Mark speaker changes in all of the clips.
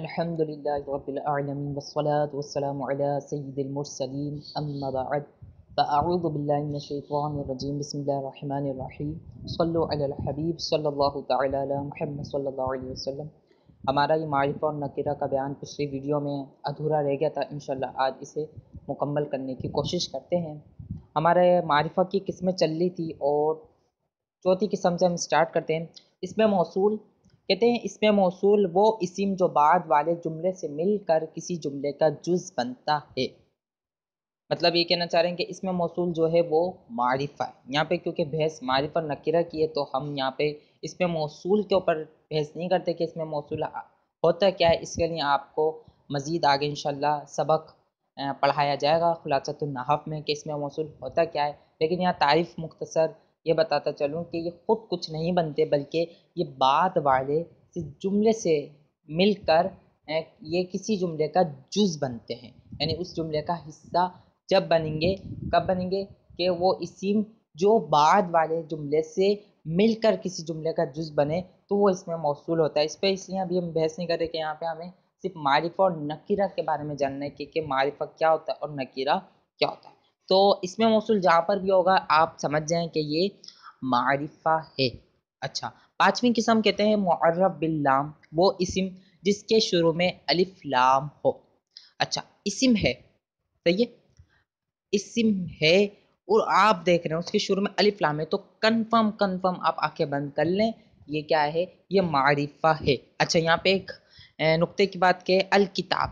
Speaker 1: الحمد للہ رب العالمین والصلاة والسلام علی سید المرسلین اما بعد فاعوذ باللہ من الشیطان الرجیم بسم اللہ الرحمن الرحیم صلو علی الحبیب صلی اللہ تعالی علی محمد صلی اللہ علیہ وسلم۔ ہمارا یہ معرفہ اور نکرہ کا بیان پچھلی ویڈیو میں ادھورا رہ گیا تھا، انشاءاللہ آج اسے مکمل کرنے کی کوشش کرتے ہیں۔ ہمارے معرفہ کی قسمیں چل رہی تھی اور چوتھی قسم سے ہم سٹارٹ کرتے ہیں۔ اس میں موصول کہتے ہیں، اس میں موصول وہ اسم جو بعد والے جملے سے مل کر کسی جملے کا جز بنتا ہے۔ مطلب یہ کہنا چاہ رہے ہیں کہ اس میں موصول جو ہے وہ معرفہ ہے۔ یہاں پہ کیونکہ بحث معرفہ اور نکرہ کی ہے تو ہم یہاں پہ اس میں موصول کے اوپر بحث نہیں کرتے کہ اس میں موصول ہوتا کیا ہے۔ اس کے لیے آپ کو مزید آگے انشاءاللہ سبق پڑھایا جائے گا خلاصۃ النحو میں کہ اس میں موصول ہوتا کیا ہے، لیکن یہاں تعریف مختصر یہ بتاتا چلوں کہ یہ خود کچھ نہیں بنتے، بلکہ یہ بعد والے جملے سے مل کر یہ کسی جملے کا جز بنتے ہیں، یعنی اس جملے کا حصہ جب بنیں گے، کب بنیں گے کہ وہ اسم جو بعد والے جملے سے مل کر کسی جملے کا جز بنے تو وہ اس میں موصول ہوتا ہے۔ اس پہ اس لیے ابھی ہم بحث نہیں کر رہے کہ یہاں پہ ہمیں صرف معرفہ اور نکرہ کے بارے میں جاننا ہے کہ معرفہ کیا ہوتا ہے اور نکرہ کیا ہوتا ہے۔ تو اس میں موصول جہاں پر بھی ہوگا آپ سمجھ جائیں کہ یہ معرفہ ہے۔ اچھا، پانچویں قسم کہتے ہیں معرف باللام، وہ اسم جس کے شروع میں الف لام ہو۔ اچھا، اسم ہے، صحیح ہے، اسم ہے اور آپ دیکھ رہے ہیں اس کے شروع میں الف لام ہے تو کنفرم آپ آنکھیں بند کر لیں، یہ کیا ہے، یہ معرفہ ہے۔ اچھا، یہاں پہ ایک نقطے کی بات کہ الکتاب،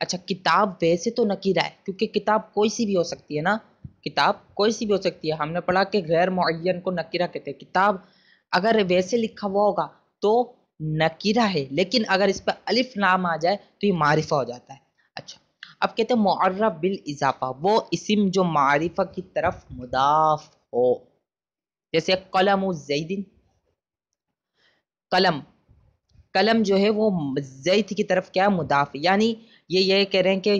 Speaker 1: اچھا کتاب ویسے تو نکرہ ہے کیونکہ کتاب کوئی سی بھی ہو سکتی ہے نا، کتاب کوئی سی بھی ہو سکتی ہے۔ ہم نے پڑھا کہ غیر معین کو نکرہ کہتے ہیں۔ کتاب اگر ویسے لکھا ہوا ہوگا تو نکرہ ہے، لیکن اگر اس پہ الف لام آ جائے تو یہ معرفہ ہو جاتا ہے۔ اچھا، اب کہتے ہیں معرف بالاضافہ، وہ اسم جو معرفہ کی طرف مضاف ہو، جیسے قلم زید، قلم، قلم جو ہے وہ زید کی طرف کیا مضاف، یعنی یہ کہہ رہے ہیں کہ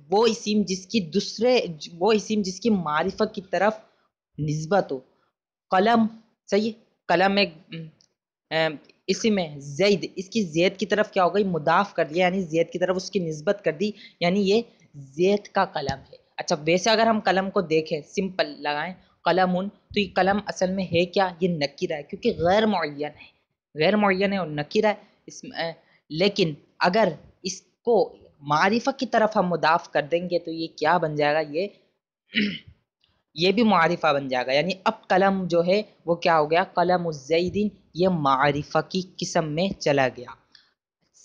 Speaker 1: وہ اسم جس کی معرفہ کی طرف نسبت ہو۔ قلم، صحیح، قلم ایک اسم ہے، زید، اس کی زید کی طرف کیا ہو گئی، مضاف کر دیا، یعنی زید کی طرف اس کی نسبت کر دی، یعنی یہ زید کا قلم ہے۔ اچھا، ویسے اگر ہم قلم کو دیکھیں، سمپل لگائیں قلم، تو یہ قلم اصل میں ہے کیا، یہ نکرہ ہے کیونکہ غیر معین ہے، غیر معین ہے اور نکرہ ہے۔ لیکن اگر اس کو معرفہ کی طرف ہم مضاف کر دیں گے تو یہ کیا بن جائے گا، یہ بھی معرفہ بن جائے گا، یعنی اب قلم جو ہے وہ کیا ہو گیا، قلم زید، یہ معرفہ کی قسم میں چلا گیا۔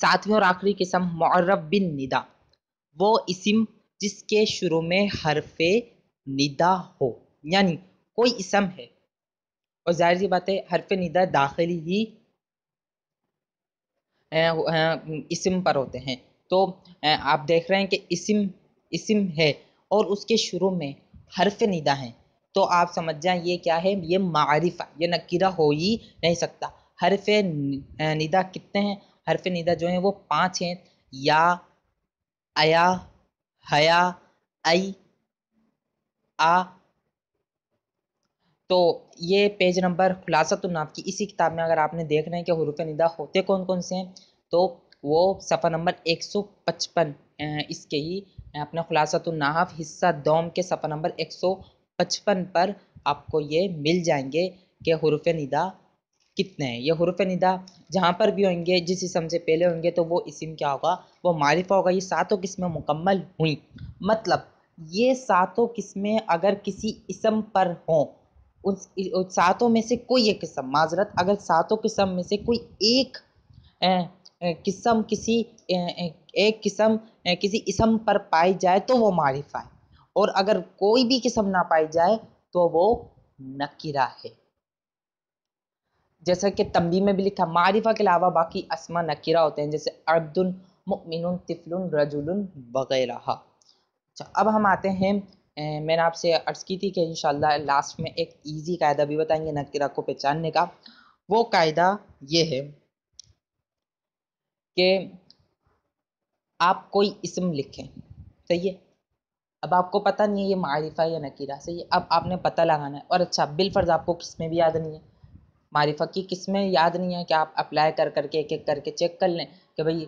Speaker 1: ساتویں اور آخری قسم معرف بالندا، وہ اسم جس کے شروع میں حرف ندا ہو، یعنی کوئی اسم ہے اور ظاہر سی بات ہے حرف ندا داخلی ہی اسم پر ہوتے ہیں، تو آپ دیکھ رہے ہیں کہ اسم ہے اور اس کے شروع میں حرف ندا ہے تو آپ سمجھ جائیں یہ کیا ہے، یہ معرفہ، یہ نکرہ ہو ہی نہیں سکتا۔ حرف ندا کتنے ہیں، حرف ندا جو ہیں وہ 5 ہیں، یا، ایا، حیا، ای، آ۔ تو یہ پیج نمبر خلاصۃ النحو کی اسی کتاب میں اگر آپ نے دیکھنا ہے کہ حروف ندا ہوتے کون کون سے ہیں تو وہ صفحہ نمبر 155 اس کے ہی اپنے خلاصۃ النحو حصہ دوم کے صفحہ نمبر 155 پر آپ کو یہ مل جائیں گے کہ حروف ندا کتنے ہیں۔ یہ حروف ندا جہاں پر بھی ہوں گے، جس اسم سے پہلے ہوں گے تو وہ اسم کیا ہوگا، وہ معرفہ ہوگا۔ یہ ساتوں قسمیں مکمل ہوئیں، مطلب یہ ساتوں قسمیں اگر کسی اسم پر ہوں، ان ساتوں میں سے کوئی ایک قسم، معذرت، اگر ساتوں قسم میں سے کوئی ایک قسم کسی اسم پر پائی جائے تو وہ معرفہ ہے، اور اگر کوئی بھی قسم نہ پائی جائے تو وہ نکرہ ہے۔ جیسا کہ تنبیہ میں بھی لکھا، معرفہ کے علاوہ باقی اسما نکرہ ہوتے ہیں، جیسے عبد، مؤمن، طفل، رجل وغیرہ۔ اچھا، اب ہم آتے ہیں، میں نے آپ سے عرض کی تھی کہ انشاءاللہ لاسٹ میں ایک ایزی قاعدہ بھی بتائیں گے نکرہ کو پہچاننے کا۔ وہ قاعدہ یہ ہے کہ آپ کوئی اسم لکھیں، صحیح ہے، اب آپ کو پتہ نہیں ہے یہ معرفہ یا نکرہ، صحیح ہے، اب آپ نے پتہ لگانا ہے، اور اچھا بالفرض آپ کو قسمیں بھی یاد نہیں ہیں، معرفہ کی قسمیں یاد نہیں ہیں کہ آپ اپلائی کر کے ایک ایک کر کے چیک کر لیں کہ بھئی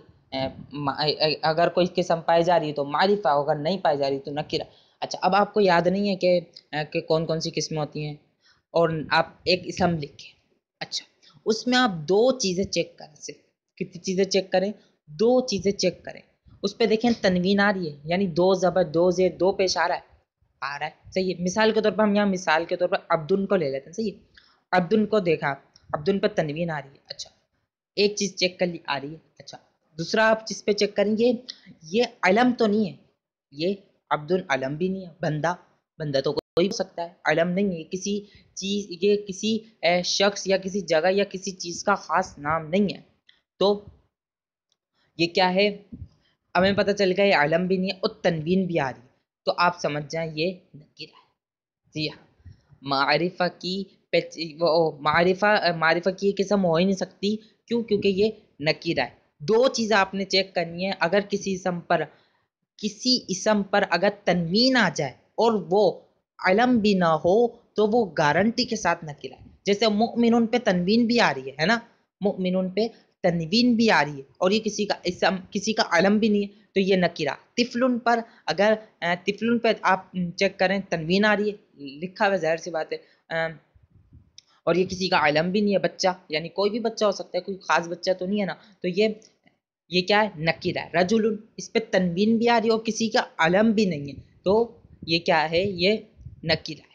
Speaker 1: اگر کوئی قسم پائی جا رہی ہے تو معرفہ، اگر نہیں پائی جا رہی تو نکرہ۔ اچھا اب آپ کو یاد نہیں ہے کہ کون کون سی قسمیں ہوتی ہیں، اور آپ ایک اسم لکھیں۔ اچھا اس میں آپ دو چیزیں چیک کریں، صرف کتنی چیزیں چیک کریں؟ دو چیزیں چیک کریں۔ اس پہ دیکھیں تنوین آ رہی ہے، یعنی دو زبر دو زیر دو پیش آ رہا ہے، صحیح ہے۔ مثال کے طور پر ہم یہاں مثال کے طور پر عبدن کو لے لیتے ہیں، صحیح ہے۔ عبدن کو دیکھا، عبدن پر تنوین آ رہی ہے، اچھا ایک چیز چیک کر لی، آ رہی ہے۔ اچھا دوسرا آپ جس پہ چیک کریں گے، یہ علم تو نہیں ہے، یہ عبدن علم بھی نہیں ہے، بندہ تو کوئی ہو سکتا ہے، علم نہیں ہے، کسی چیز، یہ کسی شخص یا کسی جگہ یا کسی چیز کا خاص نام نہیں ہے، تو یہ کیا ہے؟ ہمیں پتہ چل گیا یہ علم بھی نہیں ہے اور تنوین بھی آ رہی ہے، تو آپ سمجھ جائیں یہ نکرہ ہے۔ جی ہاں، معرفہ کی معرفہ کی قسم ہو ہی نہیں سکتی، کیوں؟ کیونکہ یہ نکرہ ہے۔ دو چیزیں آپ نے چیک کرنی ہے، اگر کسی اسم پر اگر تنوین آ جائے اور وہ علم بھی نہ ہو تو وہ گارنٹی کے ساتھ نکرہ ہے۔ جیسے مؤمنون پہ تنوین بھی آ رہی ہے نا، مؤمنون پہ تنوین بھی آ رہی ہے اور یہ کسی کا اسم، کسی کا علم بھی نہیں ہے، تو یہ نکرہ۔ طفلن پر اگر طفلن پہ آپ چیک کریں تنوین آ رہی ہے، لکھا ہوا ظاہر سی بات ہے، اور یہ کسی کا علم بھی نہیں ہے، بچہ یعنی کوئی بھی بچہ ہو سکتا ہے، کوئی خاص بچہ تو نہیں ہے نا، تو یہ کیا ہے؟ نکرہ ہے۔ رجل، اس پہ تنوین بھی آ رہی ہے اور کسی کا علم بھی نہیں ہے، تو یہ کیا ہے؟ یہ نکرہ ہے۔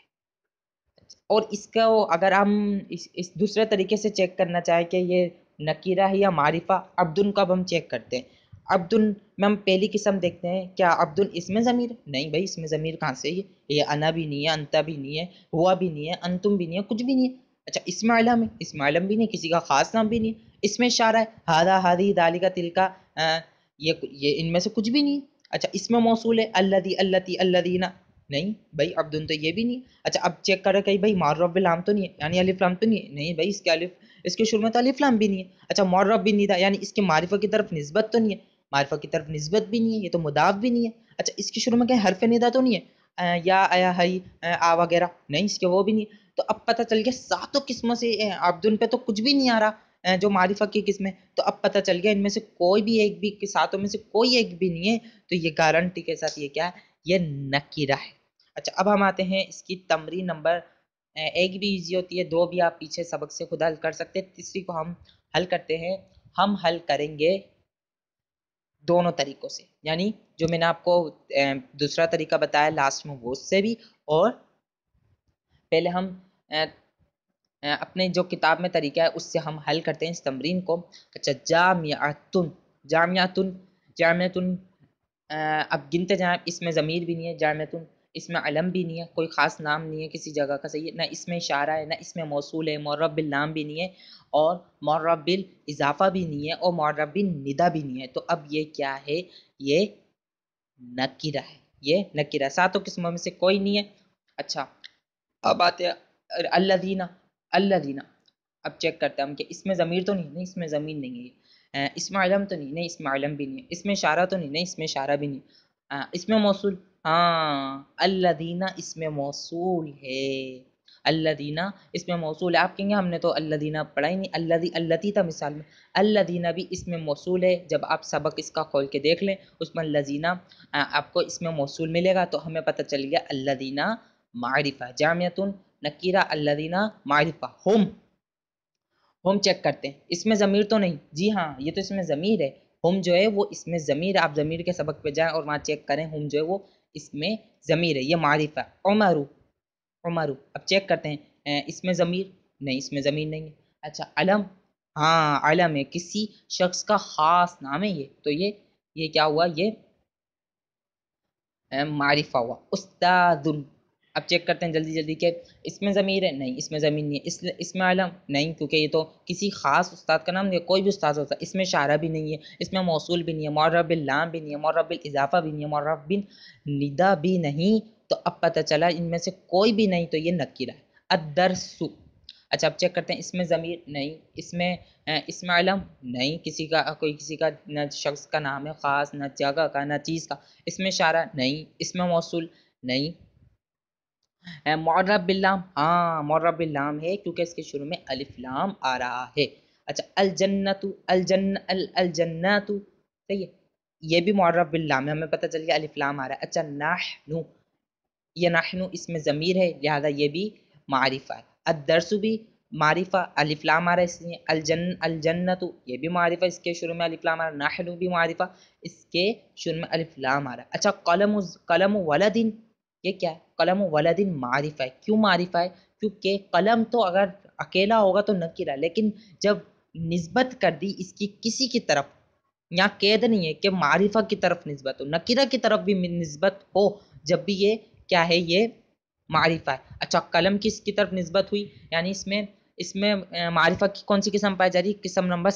Speaker 1: اور اس کا اگر ہم اس دوسرے طریقے سے چیک کرنا چاہیں کہ یہ نکرہ ہے یا معرفہ، عبدن کا اب ہم چیک کرتے ہیں۔ عبدن میں ہم پہلی قسم دیکھتے ہیں، کیا عبدن اس میں ضمیر؟ نہیں بھائی، اس میں ضمیر کہاں سے؟ یہ انا بھی نہیں ہے، انتا بھی نہیں ہے، ہوا بھی نہیں ہے، انتم بھی نہیں ہے، کچھ بھی نہیں ہے۔ اچھا اس میں علم ہے؟ اس میں علم بھی نہیں، کسی کا خاص نام بھی نہیں ہے۔ اس میں اشارہ ہے، ہذا ہذی ذالک تلک، یہ ان میں سے کچھ بھی نہیں ہے۔ اچھا اس میں موصول ہے، الذی اللتی الذین، نہیں بھائی عبدن تو یہ بھی نہیں۔ اچھا اب چیک کرے کہ بھائی معرب باللام تو نہیں ہے، یعنی الف لام تو نہیں ہے، نہیں بھائی اس کے شروع میں تو الف لام بھی نہیں ہے۔ اچھا معرب بھی نہیں تھا، یعنی اس کے معرفہ کی طرف نسبت تو نہیں ہے، معرفہ کی طرف نسبت بھی نہیں ہے، یہ تو مضاف بھی نہیں ہے۔ اچھا اس کے شروع میں کہیں حرف ندا تو نہیں ہے، یا آیا ہئی آ وغیرہ، نہیں اس کے وہ بھی نہیں ہے۔ تو اب پتہ چل گیا ساتوں قسموں سے عبدن پہ تو کچھ بھی نہیں آ رہا جو معرفہ کی قسم ہے، تو اب پتہ چل گیا ان میں سے کوئی بھی ایک بھی، ساتوں میں سے کوئی ایک بھی نہیں ہے، تو یہ گارنٹی کے ساتھ یہ کیا ہے؟ یہ نکرہ ہے۔ اچھا اب ہم آتے ہیں اس کی تمرین نمبر، ایک بھی ایزی ہوتی ہے، دو بھی آپ پیچھے سبق سے خود حل کر سکتے ہیں، تیسری کو ہم حل کرتے ہیں۔ ہم حل کریں گے دونوں طریقوں سے، یعنی جو میں نے آپ کو دوسرا طریقہ بتایا لاسٹ میں وہ اس سے بھی، اور پہلے ہم اپنے جو کتاب میں طریقہ ہے اس سے ہم حل کرتے ہیں اس تمرین کو۔ اچھا جامعتن اب گنتے جائیں، اس میں ضمیر بھی نہیں ہے، جامعتن اس میں علم بھی نہیں ہے، کوئی خاص نام نہیں ہے کسی جگہ کا، صحیح ہے، نہ اس میں اشارہ ہے، نہ اس میں موصول ہے، معرب باللام بھی نہیں ہے، اور معرب بالاضافہ بھی نہیں ہے، اور معرب بالندہ بھی نہیں ہے، تو اب یہ کیا ہے؟ یہ نکرہ ہے، یہ نکرہ، ساتوں قسموں میں سے کوئی نہیں ہے۔ اچھا اب آتے ہیں الذین، اب چیک کرتے ہیں ہم کہ اس میں ضمیر تو نہیں اس میں ضمیر نہیں ہے، اس میں علم تو نہیں اس میں علم بھی نہیں ہے، اس میں اشارہ تو نہیں اس میں اشارہ بھی نہیں، اس میں موصول، ہاں الذین اس میں موصول ہے، الذین اس میں موصول ہے۔ آپ کہیں گے ہم نے تو الذین پڑھا ہی نہیں، التی تھا مثال میں، الذین بھی اس میں موصول ہے، جب آپ سبق اس کا کھول کے دیکھ لیں اس میں الذین آپ کو اس میں موصول ملے گا، تو ہمیں پتہ چل گیا الذین معرفہ، جامعتن نکرہ، الذین معرفہ، ہم چیک کرتے ہیں اس میں ضمیر تو نہیں، جی ہاں یہ تو اس میں ضمیر ہے، ہم جو ہے وہ اس میں ضمیر ہے، آپ ضمیر کے سبق پہ جائیں اور وہاں چیک کریں، ہم جو ہے وہ اس میں ضمیر ہے، یہ معرفہ۔ عمرو اب چیک کرتے ہیں اس میں ضمیر نہیں اس میں ضمیر نہیں ہے۔ اچھا علم، ہاں علم ہے، کسی شخص کا خاص نام ہے یہ، تو یہ کیا ہوا؟ یہ معرفہ ہوا۔ استاذ، اب چیک کرتے ہیں جلدی جلدی کہ اس میں ضمیر ہے نہیں اس میں ضمیر نہیں ہے، اس میں علم نہیں کیونکہ یہ تو کسی خاص استاد کا نام نہیں ہے، کوئی بھی استاد ہوتا ہے، اس میں اشارہ بھی نہیں ہے، اس میں موصول بھی نہیں ہے، معرب باللام بھی نہیں ہے، معرب بالاضافہ بھی نہیں ہے، معرب بالندہ بھی نہیں، تو اب پتہ چلا ان میں سے کوئی بھی نہیں، تو یہ نکرہ ہے۔ الدرس، اچھا اب چیک کرتے ہیں اس میں ضمیر نہیں اس میں علم نہیں، کسی کا نہ شخص کا نام ہے خاص، نہ جگہ کا، نہ چیز کا، اس میں اشارہ نہیں، اس میں موصول نہیں، معرب باللام، ہاں معرب باللام ہے کیونکہ اس کے شروع میں الف لام آ رہا ہے۔ اچھا الجنت، الجنت صحیح ہے، یہ بھی معرف باللام ہے، ہمیں پتہ چل گیا الف لام آ رہا ہے۔ اچھا نحنو، یہ نحنو اس میں ضمیر ہے لہذا یہ بھی معرفہ ہے۔ الدرس بھی معرفہ، الف لام آ رہا ہے اس لیے۔ الجنت یہ بھی معرفہ، اس کے شروع میں الف لام آ رہا ہے۔ نحنو بھی معرفہ، اس کے شروع میں الف لام آ رہا ہے۔ اچھا قلم ولدن، یہ کیا ہے؟ قلم ولدن معرفہ ہے، کیوں معرفہ ہے؟ کیونکہ قلم تو اگر اکیلا ہوگا تو نکرہ، لیکن جب نسبت کر دی اس کی کسی کی طرف، یہاں قید نہیں ہے کہ معرفہ کی طرف نسبت ہو، نکرہ کی طرف بھی نسبت ہو جب بھی یہ کیا ہے، یہ معرفہ ہے۔ اچھا قلم کس کی طرف نسبت ہوئی؟ یعنی اس میں معرفہ کی کون سی قسم پائی جا رہی ہے؟ قسم نمبر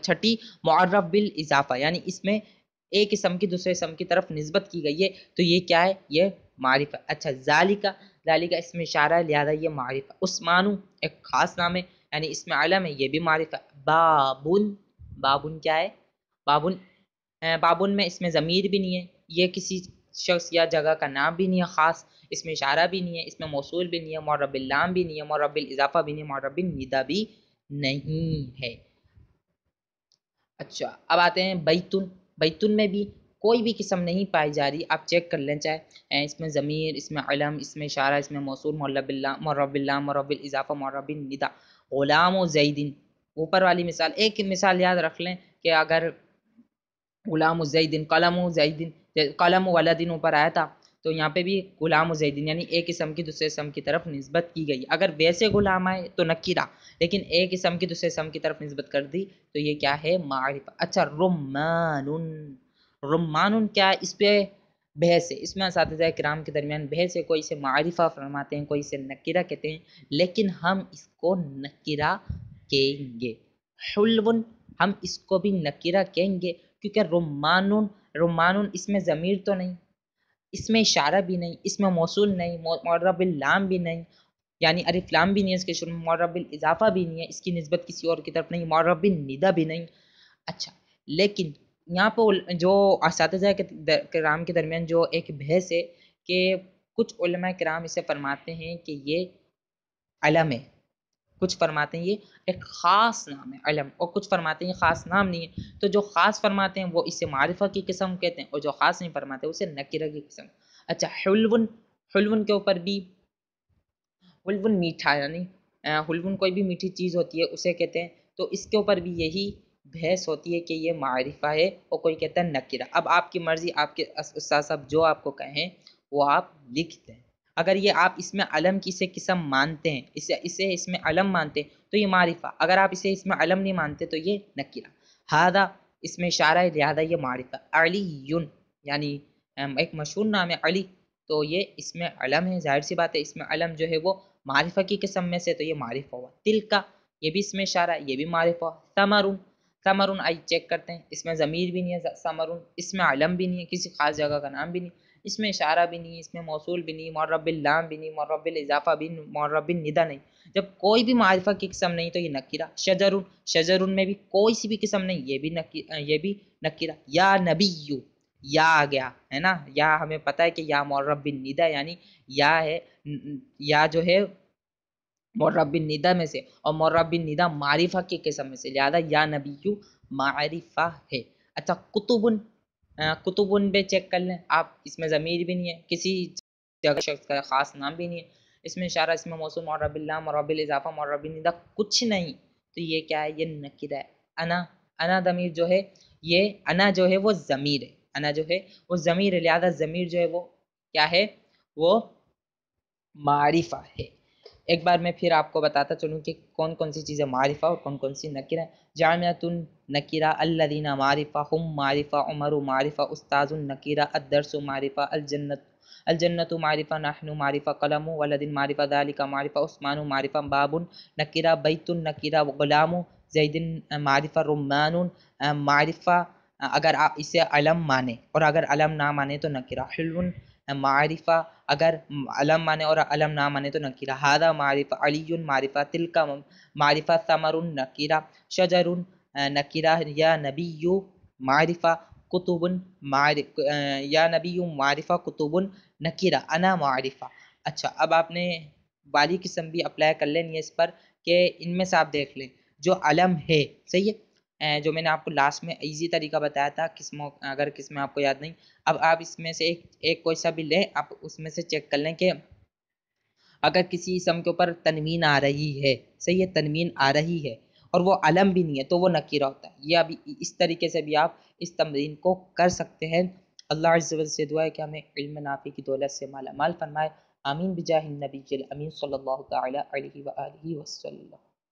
Speaker 1: چھٹی، معرف بالاضافہ، یعنی اس میں ایک اسم کی دوسرے اسم کی طرف نسبت کی گئی ہے تو یہ کیا ہے؟ یہ معرفہ۔ اچھا ذالکہ اس میں اشارہ ہے لہذا یہ معرفہ۔ عثمانو ایک خاص نام ہے یعنی اس میں علم ہے، یہ بھی معرفہ۔ بابن کیا ہے؟ بابن میں اس میں ضمیر بھی نہیں ہے، یہ کسی شخص یا جگہ کا نام بھی نہیں ہے خاص، اس میں اشارہ بھی نہیں ہے، اس میں موصول بھی نہیں ہے، معرب باللام بھی نہیں ہے، معرب بالاضافہ بھی نہیں ہے، معرب بالندہ بھی نہیں ہے۔ اچھا اب آتے ہیں بیتن میں بھی کوئی بھی قسم نہیں پائی جا رہی، آپ چیک کر لیں چاہے اس میں ضمیر، اس میں علم، اس میں اشارہ، اس میں موصول، معرب باللام، معرب بالاضافہ، معرب بالندہ۔ غلام و زیدن، اوپر والی مثال ایک مثال یاد رکھ لیں کہ اگر غلام زیدن، قلم ولدن اوپر آیا تھا تو یہاں پہ بھی غلام زیدن یعنی ایک اسم کی دوسرے اسم کی طرف نسبت کی گئی۔ اگر ویسے غلام آئے تو نکرہ، لیکن ایک اسم کی دوسرے اسم کی طرف نسبت کر دی تو یہ کیا ہے؟ معرفہ۔ اچھا رمان کیا ہے؟ اس پہ بحث ہے، اس میں اساتذہ کرام کے درمیان بحث ہے، کوئی اسے معرفہ فرماتے ہیں، کوئی اسے نکرہ کہتے ہیں، لیکن ہم اس کو نکرہ کہیں گے۔ حلون ہم اس کو بھی نکرہ کہیں گے کیونکہ رمان اس میں ضمیر تو نہیں، اس میں اشارہ بھی نہیں، اس میں موصول نہیں، معرب باللام بھی نہیں، یعنی الف لام بھی نہیں ہے اس کے شروع میں، معرب بالاضافہ بھی نہیں ہے، اس کی نسبت کسی اور کی طرف نہیں، معرب بالندہ بھی نہیں۔ اچھا لیکن یہاں پہ جو اساتذہ کرام کے درمیان جو ایک بحث ہے کہ کچھ علماء کرام اسے فرماتے ہیں کہ یہ علم ہے، کچھ فرماتے ہیں یہ ایک خاص نام ہے علم، اور کچھ فرماتے ہیں یہ خاص نام نہیں ہے، تو جو خاص فرماتے ہیں وہ اسے معرفہ کی قسم کہتے ہیں، اور جو خاص نہیں فرماتے اسے نکرہ کی قسم۔ اچھا حلون کے اوپر بھی، حلون میٹھا، یعنی حلون کوئی بھی میٹھی چیز ہوتی ہے اسے کہتے ہیں، تو اس کے اوپر بھی یہی بحث ہوتی ہے کہ یہ معرفہ ہے اور کوئی کہتا ہے نکرہ۔ اب آپ کی مرضی، آپ کے استاد صاحب جو آپ کو کہیں وہ آپ لکھ دیں۔ اگر یہ آپ اس میں علم کی سے قسم مانتے ہیں، اسے اس میں علم مانتے ہیں تو یہ معرفہ، اگر آپ اسے اس میں علم نہیں مانتے تو یہ نکرہ۔ ہذا اس میں اشارہ ہے لہذا یہ معرفہ۔ علی یعنی ایک مشہور نام ہے علی، تو یہ اس میں علم ہے، ظاہر سی بات ہے اس میں علم جو ہے وہ معرفہ کی قسم میں سے، تو یہ معرفہ ہوا۔ تلکا یہ بھی اس میں اشارہ ہے، یہ بھی معرفہ ہوا۔ ثمرون آئی چیک کرتے ہیں، اس میں ضمیر بھی نہیں ہے ثمرون، اس میں علم بھی نہیں ہے، کسی خاص جگہ کا نام بھی نہیں، اس میں اشارہ بھی نہیں، اس میں موصول بھی نہیں، معرب باللام بھی نہیں، معرب بالاضافہ بھی نہیں، معرب بالندہ نہیں۔ جب کوئی بھی معرفہ کی قسم نہیں تو یہ نکرہ۔ شجرون میں بھی کوئی سی بھی قسم نہیں، یہ بھی نکرہ۔ یا نبی، یا آ گیا ہے نا، یا ہمیں پتہ ہے کہ یا معرب بالندہ یعنی یا ہے، یا جو ہے معرب بالندہ میں سے، اور معرب بالندہ معرفہ کی قسم میں سے، لہذا یا نبی معرفہ ہے۔ اچھا کتبن بے چیک کر لیں آپ، اس میں ضمیر بھی نہیں ہے، کسی جگہ شخص کا خاص نام بھی نہیں ہے، اس میں اشارہ، اس میں موصول، معرب باللام، معرب بالاضافہ، معرب بالندہ کچھ نہیں، تو یہ کیا ہے؟ یہ نکرہ ہے۔ انا ضمیر جو ہے، یہ انا جو ہے وہ ضمیر ہے، انا جو ہے وہ ضمیر ہے، لہذا ضمیر جو ہے وہ کیا ہے؟ وہ معرفہ ہے۔ ایک بار میں پھر آپ کو بتاتا چلوں کہ کون کون سی چیزیں معرفہ اور کون کون سی نکرہ ہیں۔ جامعۃ نکرہ، الذین معرفہ، ہم معرفہ، عمر معرفہ، استاذ نکرہ، الدرس معرفہ، الجنت معرفہ، نحن معرفہ، قلم ولد معرفہ، ذالک معرفہ، عثمان معرفہ، باب نکرہ، بیت نکرہ، غلام زید معرفہ، رمان معرفہ اگر آپ اسے علم مانیں، اور اگر علم نہ مانے تو نکرہ۔ حلو معرفہ اگر علم مانے اور علم نہ مانے تو نکرہ۔ ھذا معرفہ، علی معرفہ، تلک معرفہ، ثمر نکرہ، شجر نکرہ، یا نبی معرفہ، کتب یا نبی معرفہ، کتب نکرہ، انا معرفہ۔ اچھا اب آپ نے والی قسم بھی اپلائی کر لینی ہے اس پر کہ ان میں سے آپ دیکھ لیں جو علم ہے، صحیح ہے، جو میں نے آپ کو لاسٹ میں ایزی طریقہ بتایا تھا، اگر کس میں آپ کو یاد نہیں، اب آپ اس میں سے ایک کوئی سا بھی لیں، آپ اس میں سے چیک کر لیں کہ اگر کسی اسم کے اوپر تنوین آ رہی ہے، صحیح ہے، تنوین آ رہی ہے اور وہ علم بھی نہیں ہے تو وہ نکیرہ ہوتا ہے۔ یہ ابھی اس طریقے سے بھی آپ اس تمرین کو کر سکتے ہیں۔ اللہ عز و جل سے دعا ہے کہ ہمیں علم نافع کی دولت سے مالا مال فرمائے۔ آمین بجاہ النبی الامین صلی اللہ تعالی علیہ وآلہ وسلم۔